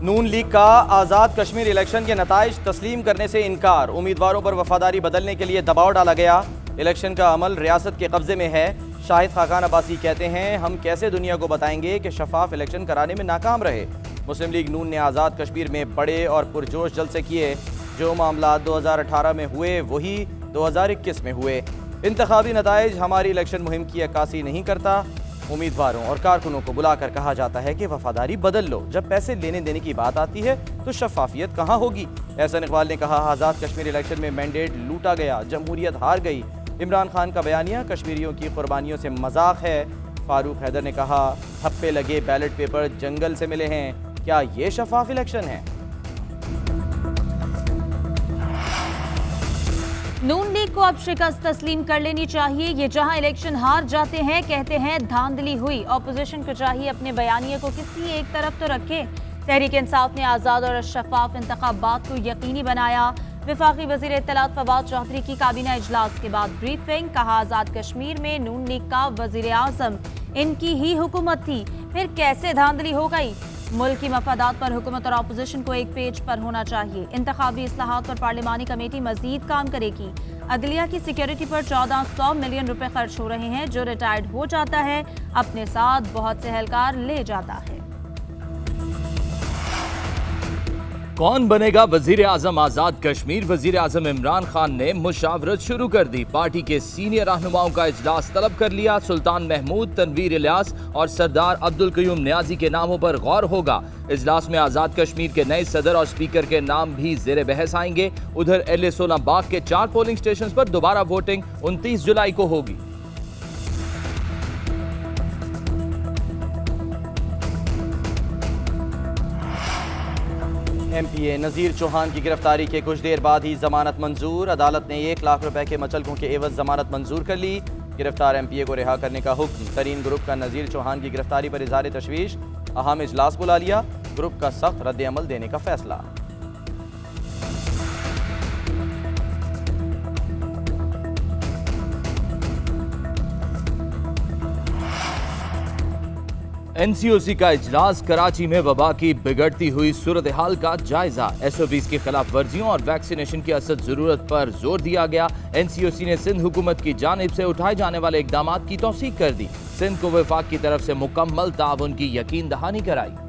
नून league का Azad Kashmir election के नताइज तस्लीम करने से इनकार। उम्मीदवारों पर वफादारी बदलने के लिए दबाव डाला गया। इलेक्शन का अमल रियासत के कब्जे में है। शाहिद खाकान अब्बासी कहते हैं, हम कैसे दुनिया को बताएंगे कि शफाफ इलेक्शन कराने में नाकाम रहे। मुस्लिम लीग नून ने आज़ाद कश्मीर में बड़े और पुरजोश जलसे किए। जो मामला 2018 में हुए वही 2021 में हुए। इंतखाबी नताइज हमारी इलेक्शन मुहिम की अक्कासी नहीं करता। उम्मीदवारों और कारकुनों को बुलाकर कहा जाता है कि वफादारी बदल लो। जब पैसे लेने देने की बात आती है तो शफाफियत कहाँ होगी। एहसन इकबाल ने कहा, आज़ाद कश्मीर इलेक्शन में मैंडेट लूटा गया, जमहूरियत हार गई। इमरान खान का बयानिया कश्मीरियों की कुर्बानियों से मजाक है। फारूक हैदर ने कहा, थप्पे लगे बैलेट पेपर जंगल से मिले हैं। क्या ये शफाफ इलेक्शन है? नून लीग को अब शिकस्त तस्लीम कर लेनी चाहिए। ये जहां इलेक्शन हार जाते हैं कहते हैं धांधली हुई। ऑपोजिशन को चाहिए अपने बयानिए को किसी एक तरफ तो रखे। तहरीक इंसाफ ने आज़ाद और शफाफ इंतखाबात को यकीनी बनाया। वफाकी वज़ीर इत्तलात फवाद चौधरी की काबीना इजलास के बाद ब्रीफिंग। कहा, आज़ाद कश्मीर में नून लीग का वज़ीर आज़म इनकी ही हुकूमत थी, फिर कैसे धांधली हो गई। मुल्क की मफादात पर हुकूमत और अपोजिशन को एक पेज पर होना चाहिए। इंतखाबी इस्लाहात पर पार्लिमानी कमेटी मजीद काम करेगी। अदलिया की सिक्योरिटी पर 1400 मिलियन रुपए खर्च हो रहे हैं। जो रिटायर्ड हो जाता है अपने साथ बहुत से एहलकार ले जाता है। कौन बनेगा वजीर आजम आजाद कश्मीर? वजीर आजम इमरान खान ने मुशावरत शुरू कर दी। पार्टी के सीनियर रहनुमाओं का इजलास तलब कर लिया। सुल्तान महमूद, तनवीर इलियास और सरदार अब्दुल कयूम नियाजी के नामों पर गौर होगा। इजलास में आजाद कश्मीर के नए सदर और स्पीकर के नाम भी जेर बहस आएंगे। उधर LA-16 बाग के 4 पोलिंग स्टेशन पर दोबारा वोटिंग 29 जुलाई को होगी। MPA नज़ीर चौहान की गिरफ्तारी के कुछ देर बाद ही जमानत मंजूर। अदालत ने 1 लाख रुपए के मचलकों के एवज जमानत मंजूर कर ली। गिरफ्तार MPA को रिहा करने का हुक्म। तरीन ग्रुप का नज़ीर चौहान की गिरफ्तारी पर इज़हार तशवीश। अहम इजलास बुला लिया। ग्रुप का सख्त रद्द अमल देने का फैसला। NCOC का इजलास। कराची में वबा की बिगड़ती हुई सूरत हाल का जायजा। SOPs की खिलाफ वर्जियों और वैक्सीनेशन की असद जरूरत पर जोर दिया गया। NCOC ने सिंध हुकूमत की जानिब से उठाए जाने वाले इकदाम की तौसीक कर दी। सिंध को वफाक की तरफ से मुकम्मल ताउन की यकीन दहानी कराई।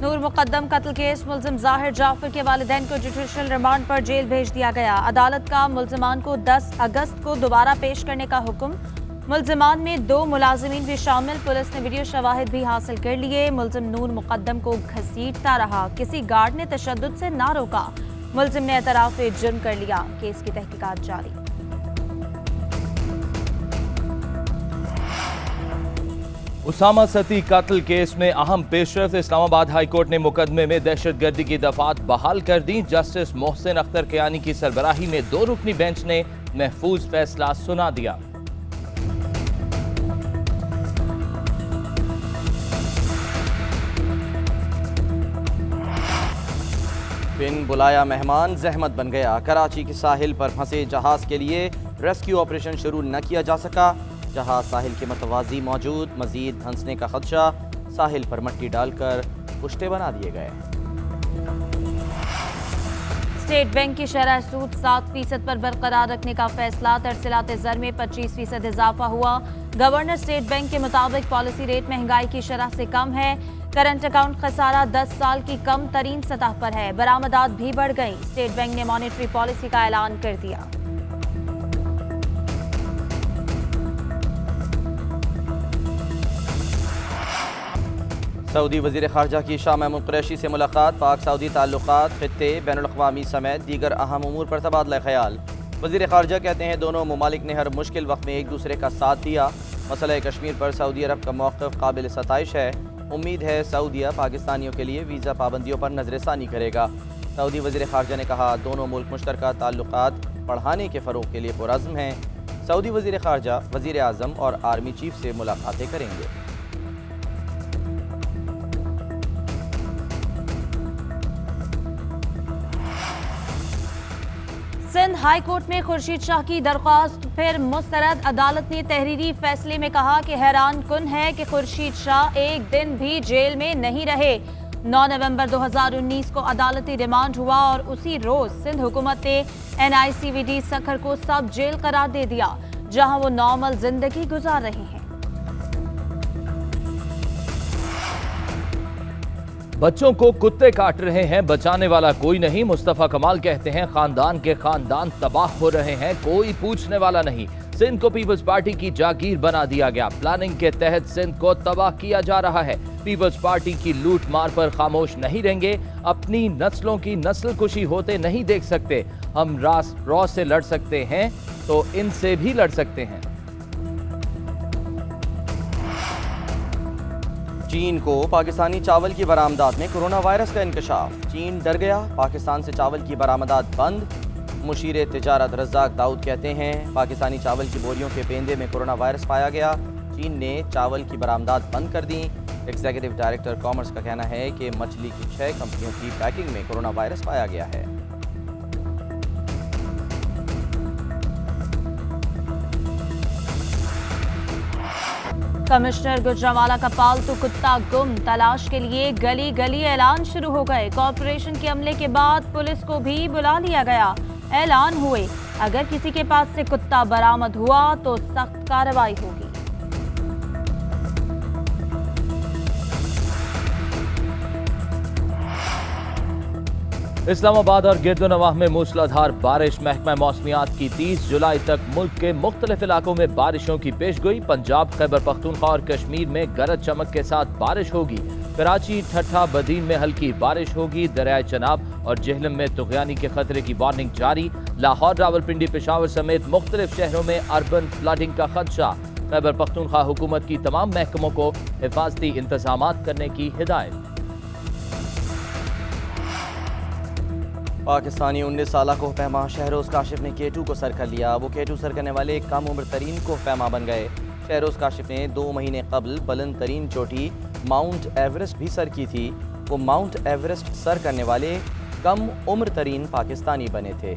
नूर मुकद्दम कत्ल केस मुल्जिम जाहिर जाफर के वालिदैन को जुडिशल रिमांड पर जेल भेज दिया गया। अदालत का मुल्जिमान को 10 अगस्त को दोबारा पेश करने का हुक्म। मुल्जिमान में 2 मुलाजिमीन भी शामिल। पुलिस ने वीडियो शवाहिद भी हासिल कर लिए। मुल्जिम नूर मुकद्दम को घसीटता रहा, किसी गार्ड ने तशद्दुद से ना रोका। मुल्जिम ने एतराफ जुर्म कर लिया। केस की तहकीकात जारी। उसामा सती कत्ल केस में अहम पेशरफ। इस्लामाबाद हाई कोर्ट ने मुकदमे में दहशतगर्दी की दफात बहाल कर दी। जस्टिस मोहसिन अख्तर कियानी की सरबराही में 2 रुकनी बेंच ने महफूज फैसला सुना दिया। बिन बुलाया मेहमान जहमत बन गया। कराची के साहिल पर फंसे जहाज के लिए रेस्क्यू ऑपरेशन शुरू न किया जा सका। जहाज साहिल के मतवाजी मौजूद, मजीद धंसने का खदशा। साहिल पर मट्टी डालकर पुश्ते बना दिए गए। स्टेट बैंक की शरह सूद 7% पर बरकरार रखने का फैसला। तरसीलात ज़र में 25% इजाफा हुआ। गवर्नर स्टेट बैंक के मुताबिक पॉलिसी रेट महंगाई की शरह से कम है। करंट अकाउंट खसारा 10 साल की कम तरीन सतह पर है। बरामदात भी बढ़ गई। स्टेट बैंक ने मॉनेटरी पॉलिसी का ऐलान कर दिया। सऊदी वज़ीर ख़ारजा की शाह महमूद कुरैशी से मुलाकात। पाक सऊदी ताल्लुकात, खित्ते, बैनुल-अक़वामी समेत दीगर अहम उमूर पर तबादला ख़याल। वज़ीर ख़ारजा कहते हैं, दोनों ममालिक ने हर मुश्किल वक्त में एक दूसरे का साथ दिया। मसला कश्मीर पर सऊदी अरब का मौक़िफ़ काबिल सताइश है। उम्मीद है सऊदीया पाकिस्तानियों के लिए वीज़ा पाबंदियों पर नज़रसानी करेगा। सऊदी वज़ीर ख़ारजा ने कहा, दोनों मुल्क मुश्तरका ताल्लुकात बढ़ाने के फ़रोग़ के लिए पुरअज़्म हैं। सऊदी वज़ीर ख़ारजा वज़ीर आज़म और आर्मी चीफ से मुलाकातें करेंगे। सिंध हाई कोर्ट में खुर्शीद शाह की दरख्वास्त फिर मुस्तरद। अदालत ने तहरीरी फैसले में कहा कि हैरान कुन है कि खुर्शीद शाह एक दिन भी जेल में नहीं रहे। 9 नवंबर 2019 को अदालती रिमांड हुआ और उसी रोज सिंध हुकूमत ने NICVD सखर को सब जेल करार दे दिया, जहां वो नॉर्मल जिंदगी गुजार रहे हैं। बच्चों को कुत्ते काट रहे हैं, बचाने वाला कोई नहीं। मुस्तफा कमाल कहते हैं खानदान के खानदान तबाह हो रहे हैं, कोई पूछने वाला नहीं। सिंध को पीपल्स पार्टी की जागीर बना दिया गया। प्लानिंग के तहत सिंध को तबाह किया जा रहा है। पीपल्स पार्टी की लूट मार पर खामोश नहीं रहेंगे। अपनी नस्लों की नस्ल कुशी होते नहीं देख सकते। हम रॉ से लड़ सकते हैं तो इनसे भी लड़ सकते हैं। चीन को पाकिस्तानी चावल की बरामदात में कोरोना वायरस का इंकशाफ। चीन डर गया, पाकिस्तान से चावल की बरामदात बंद। मुशीर तिजारत रज़ाक दाऊद कहते हैं पाकिस्तानी चावल की बोरियों के पेंदे में कोरोना वायरस पाया गया। चीन ने चावल की बरामदात बंद कर दी। एग्जीक्यूटिव डायरेक्टर कॉमर्स का कहना है कि मछली की 6 कंपनियों की पैकिंग में कोरोना वायरस पाया गया है। कमिश्नर गुजरांवाला का पालतू कुत्ता गुम, तलाश के लिए गली गली ऐलान शुरू हो गए। कॉर्पोरेशन के अमले के बाद पुलिस को भी बुला लिया गया। ऐलान हुए, अगर किसी के पास से कुत्ता बरामद हुआ तो सख्त कार्रवाई होगी। इस्लामाबाद और गिरदोनवाह में मूसलाधार बारिश। महकमा मौसमियात की 30 जुलाई तक मुल्क के मुख्तलिफ इलाकों में बारिशों की पेशगोई। पंजाब, खैबर पख्तूनख्वा और कश्मीर में गरज चमक के साथ बारिश होगी। कराची, ठट्ठा, बदीन में हल्की बारिश होगी। दरियाए चनाब और जेहलम में तुगयानी के खतरे की वार्निंग जारी। लाहौर, रावलपिंडी, पेशावर समेत मुख्तलिफ शहरों में अर्बन फ्लडिंग का खदशा। खैबर पख्तूनख्वा हुकूमत की तमाम महकमों को हिफाजती इंतजामात करने की हिदायत। पाकिस्तानी 19 साल कोहपैमा शहरोज काशिफ ने K2 को सर कर लिया। वो K2 सर करने वाले कम उम्र तरीन कोहपैमा बन गए। शहरोज काशिफ ने 2 महीने कबल बुलंद तरीन चोटी माउंट एवरेस्ट भी सर की थी। वो माउंट एवरेस्ट सर करने वाले कम उम्र तरीन पाकिस्तानी बने थे।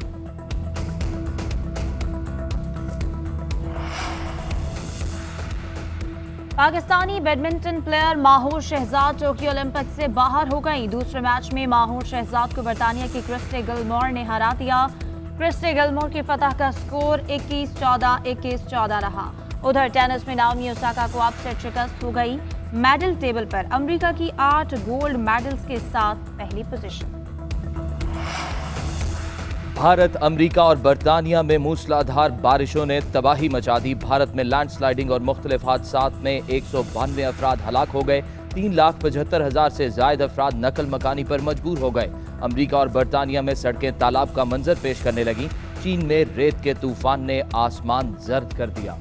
Pakistani badminton player Mahur Shahzad Tokyo Olympic से बाहर हो गई। दूसरे मैच में माहूर शहजाद को बर्तानिया की क्रिस्टी गिलमोर ने हरा दिया। क्रिस्टी गिलमोर की फतह का स्कोर 21-14, 21-14 रहा। उधर टेनिस में नाओमी ओसाका को अपसेट शिकस्त हो गई। मेडल टेबल पर अमेरिका की 8 गोल्ड मेडल्स के साथ पहली पोजीशन। भारत, अमेरिका और बर्तानिया में मूसलाधार बारिशों ने तबाही मचा दी। भारत में लैंडस्लाइडिंग और मुख्तलिफ हादसात में 192 अफराद हलाक हो गए। 3,75,000 से जायद अफराद नकल मकानी पर मजबूर हो गए। अमेरिका और बर्तानिया में सड़कें तालाब का मंजर पेश करने लगी। चीन में रेत के तूफान ने आसमान जर्द कर दिया।